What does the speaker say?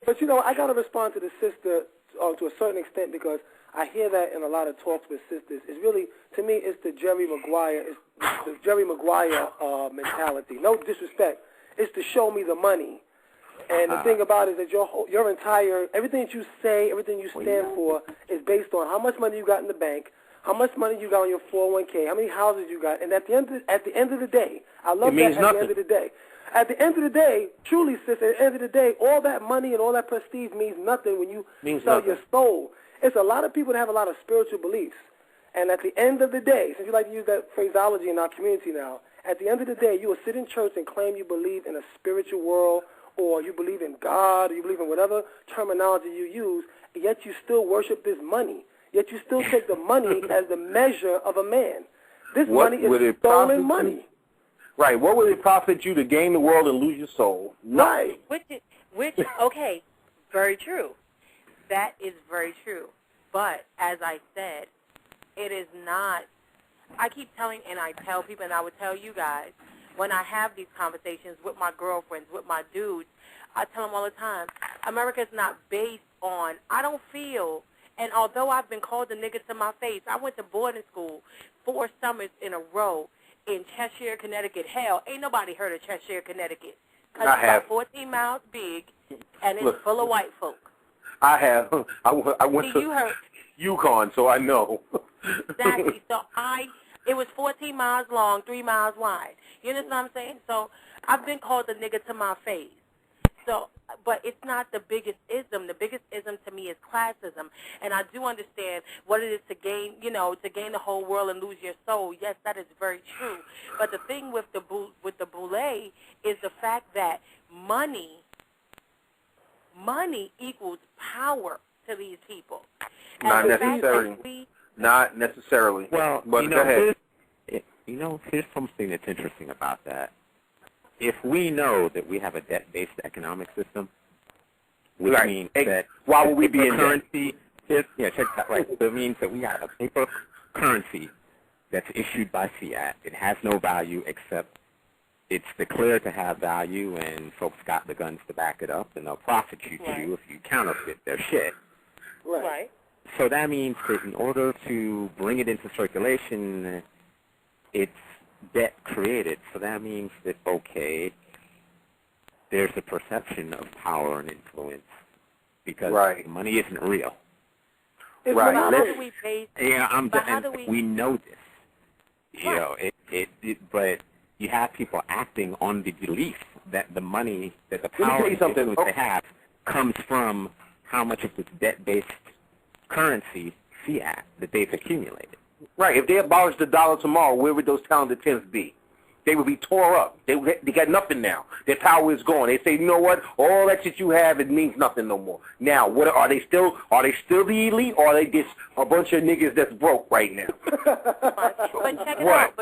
But, you know, I got to respond to the sister to a certain extent because I hear that in a lot of talks with sisters. It's really, to me, it's the Jerry Maguire, mentality. No disrespect. It's to show me the money. And the thing about it is that your entire, everything that you say, everything you stand for is based on how much money you got in the bank, how much money you got on your 401k, how many houses you got. And at the end of the day, I love that at the end of the day. At the end of the day, truly, sis, at the end of the day, all that money and all that prestige means nothing when you sell your soul. It's a lot of people that have a lot of spiritual beliefs. And at the end of the day, since you like to use that phraseology in our community now, at the end of the day, you will sit in church and claim you believe in a spiritual world, or you believe in God, or you believe in whatever terminology you use, yet you still worship this money. Yet you still take the money as the measure of a man. This money is stolen money. Right. What would it profit you to gain the world and lose your soul? Right. Okay, very true. That is very true. But as I said, it is not. I keep telling, and I tell people, and I would tell you guys, when I have these conversations with my girlfriends, with my dudes, I tell them all the time, America is not based on, I don't feel, and although I've been called a nigga to my face, I went to boarding school 4 summers in a row in Cheshire, Connecticut. Hell, ain't nobody heard of Cheshire, Connecticut. Because it's about 14 miles big, and it's full of white folk. I have. I went to Yukon, so I know. Exactly. So it was 14 miles long, 3 miles wide. You understand what I'm saying? So I've been called a nigga to my face. So, but it's not the biggest ism. The biggest ism to me is classism. And I do understand what it is to gain, to gain the whole world and lose your soul. Yes, that is very true. But the thing with the boule is the fact that money equals power to these people. Not necessarily. Not necessarily. Well, but go ahead. Here's something that's interesting about that. If we know that we have a debt-based economic system, which means that why would we be in currency? Check that. Right. So it means that we have a paper currency that's issued by fiat. It has no value except it's declared to have value, and folks got the guns to back it up, and they'll prosecute you if you counterfeit their shit. Right. So that means that in order to bring it into circulation, it's debt created. So that means that, okay, there's a perception of power and influence because money isn't real. Right. How do we pay? We know this. But you have people acting on the belief that the money, that the power that they have comes from how much of this debt-based currency, fiat, that they've accumulated. Right. If they abolished the dollar tomorrow, where would those talented tens be? They would be tore up. They got nothing now. Their power is gone. They say, you know what? All that shit you have, it means nothing no more. Now, what are they still? Are they still the elite, or are they just a bunch of niggas that's broke right now? But check it out.